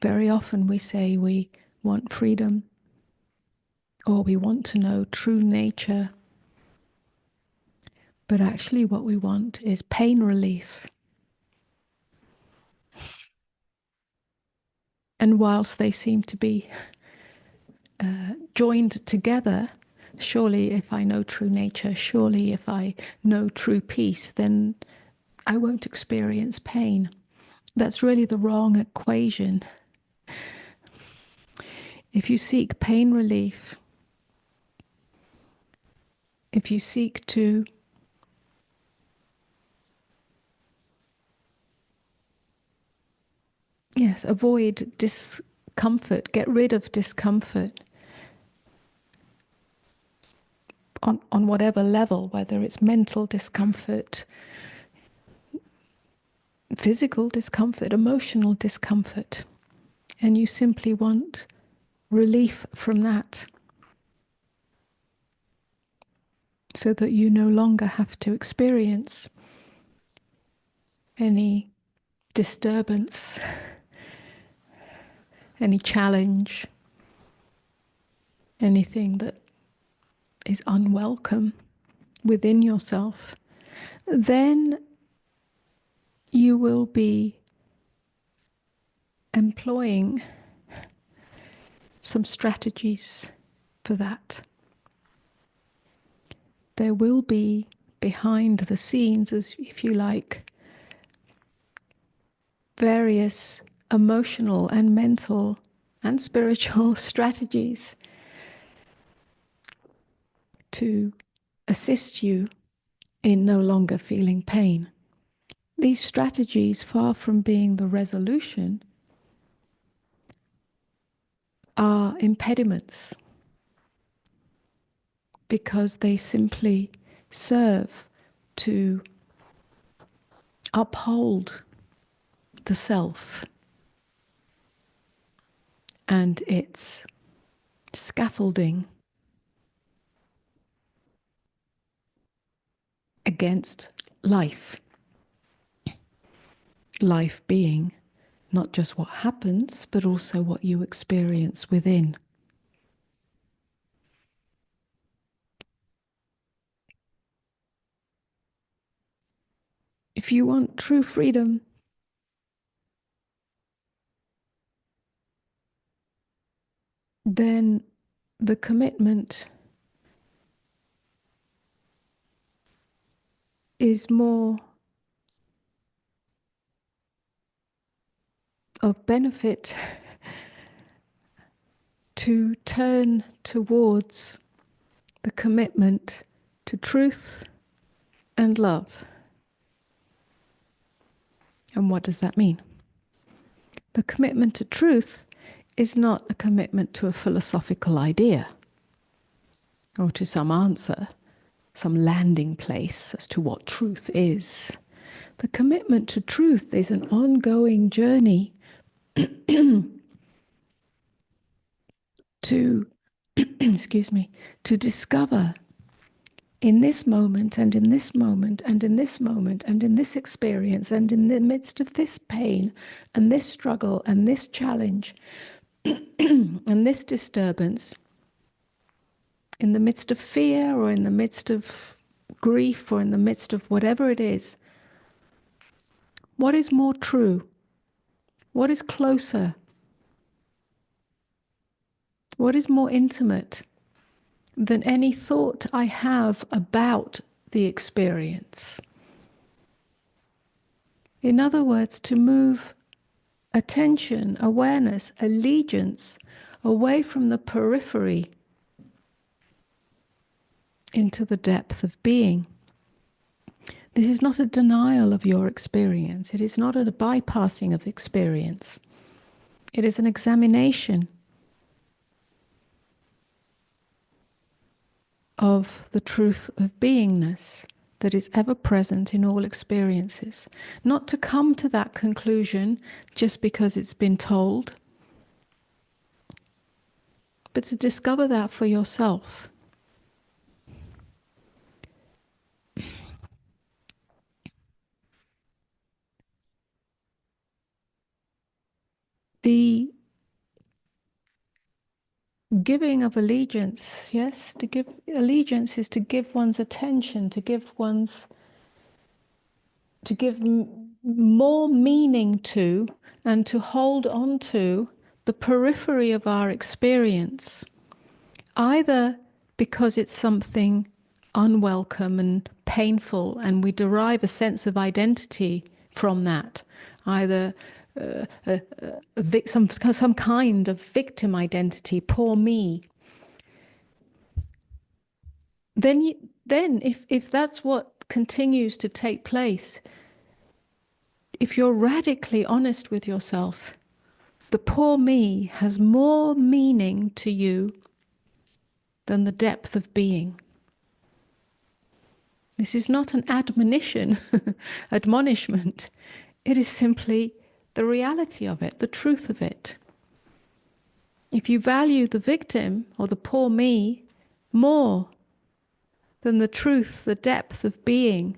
Very often we say we want freedom, or we want to know true nature, but actually what we want is pain relief. And whilst they seem to be joined together, surely if I know true nature, surely if I know true peace, then I won't experience pain. That's really the wrong equation. If you seek pain relief, if you seek to avoid discomfort, get rid of discomfort on whatever level, whether it's mental discomfort, physical discomfort, emotional discomfort, and you simply want relief from that so that you no longer have to experience any disturbance, any challenge, anything that is unwelcome within yourself, then you will be employing some strategies for that. There will be behind the scenes, as if you like, various emotional and mental and spiritual strategies to assist you in no longer feeling pain. These strategies, far from being the resolution, are impediments because they simply serve to uphold the self and its scaffolding against life. Life being not just what happens, but also what you experience within. If you want true freedom, then the commitment is more of benefit to turn towards the commitment to truth and love. And what does that mean? The commitment to truth is not a commitment to a philosophical idea or to some answer, some landing place as to what truth is. The commitment to truth is an ongoing journey to, excuse me, to discover in this moment and in this moment and in this moment and in this experience and in the midst of this pain and this struggle and this challenge and this disturbance, in the midst of fear or in the midst of grief or in the midst of whatever it is, what is more true? What is closer? What is more intimate than any thought I have about the experience? In other words, to move attention, awareness, allegiance away from the periphery into the depth of being. This is not a denial of your experience. It is not a bypassing of experience. It is an examination of the truth of beingness that is ever present in all experiences. Not to come to that conclusion just because it's been told, but to discover that for yourself. The giving of allegiance, yes, to give allegiance is to give one's attention, to give more meaning to, and to hold on to the periphery of our experience, either because it's something unwelcome and painful and we derive a sense of identity from that, either some kind of victim identity, poor me. Then if that's what continues to take place, if you're radically honest with yourself, the poor me has more meaning to you than the depth of being. This is not an admonition, admonishment. It is simply the reality of it, the truth of it. If you value the victim or the poor me more than the truth, the depth of being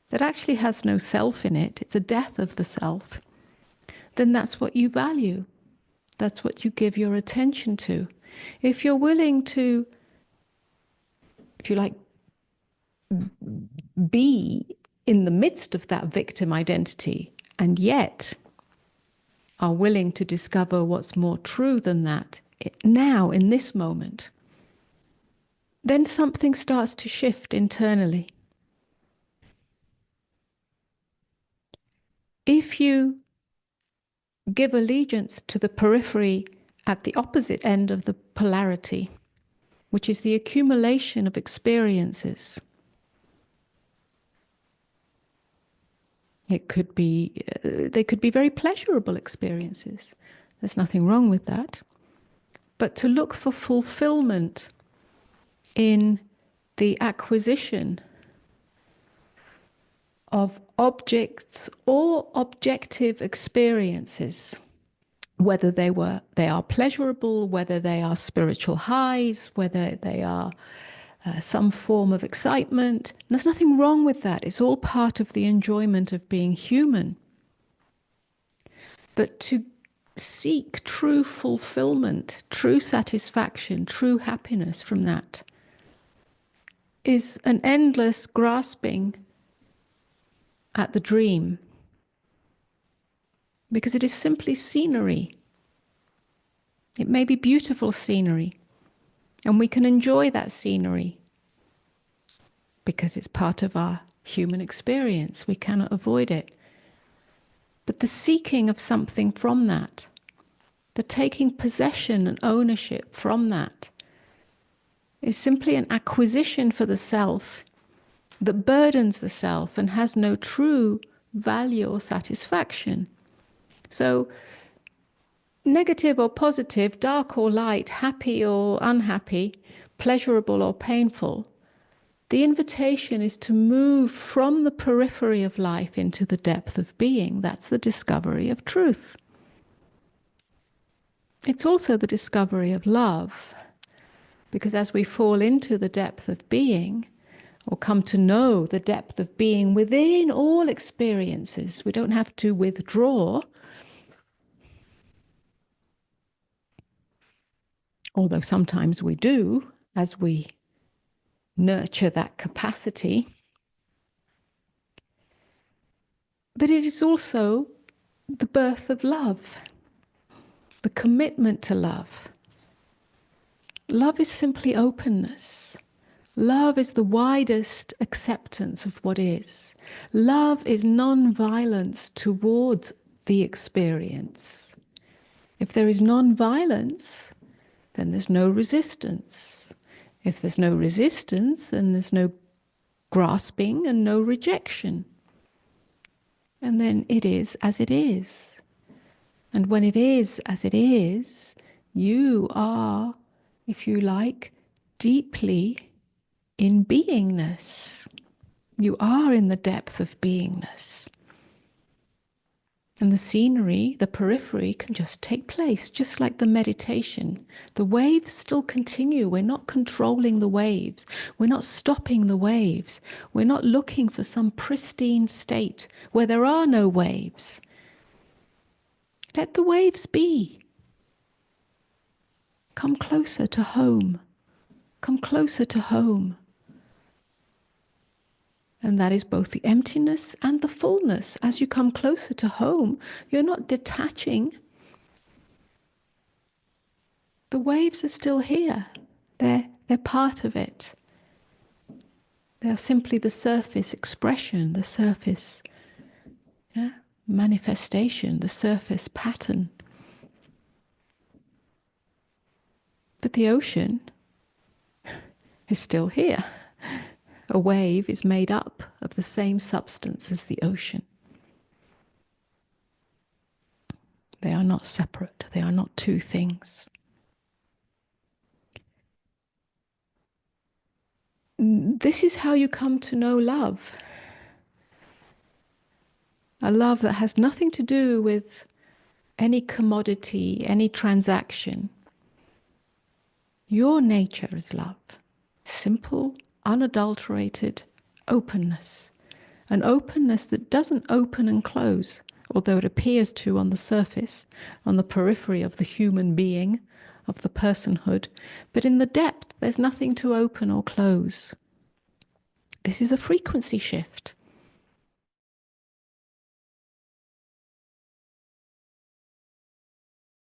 that actually has no self in it, it's a death of the self, then that's what you value. That's what you give your attention to. If you're willing to, if you like, be in the midst of that victim identity and yet are willing to discover what's more true than that now in this moment, then something starts to shift internally. If you give allegiance to the periphery at the opposite end of the polarity, which is the accumulation of experiences, it could be, they could be very pleasurable experiences. There's nothing wrong with that. But to look for fulfillment in the acquisition of objects or objective experiences, whether they are pleasurable, whether they are spiritual highs, whether they are some form of excitement. There's nothing wrong with that. It's all part of the enjoyment of being human. But to seek true fulfillment, true satisfaction, true happiness from that is an endless grasping at the dream, because it is simply scenery. It may be beautiful scenery, and we can enjoy that scenery because it's part of our human experience. We cannot avoid it. But the seeking of something from that, the taking possession and ownership from that, is simply an acquisition for the self that burdens the self and has no true value or satisfaction. So, negative or positive, dark or light, happy or unhappy, pleasurable or painful, the invitation is to move from the periphery of life into the depth of being. That's the discovery of truth. It's also the discovery of love, because as we fall into the depth of being, or come to know the depth of being within all experiences, we don't have to withdraw, although sometimes we do as we nurture that capacity. But it is also the birth of love, the commitment to love. Love is simply openness. Love is the widest acceptance of what is. Love is non-violence towards the experience. If there is non-violence, then there's no resistance. If there's no resistance, then there's no grasping and no rejection. And then it is as it is. And when it is as it is, you are, if you like, deeply in beingness. You are in the depth of beingness. And the scenery, the periphery, can just take place, just like the meditation. The waves still continue. We're not controlling the waves. We're not stopping the waves. We're not looking for some pristine state where there are no waves. Let the waves be. Come closer to home. Come closer to home. And that is both the emptiness and the fullness. As you come closer to home, you're not detaching. The waves are still here. They're part of it. They are simply the surface expression, the surface manifestation, the surface pattern. But the ocean is still here. A wave is made up of the same substance as the ocean. They are not separate. They are not two things. This is how you come to know love. A love that has nothing to do with any commodity, any transaction. Your nature is love. Simple, unadulterated openness. An openness that doesn't open and close, although it appears to on the surface, on the periphery of the human being, of the personhood. But in the depth, there's nothing to open or close. This is a frequency shift.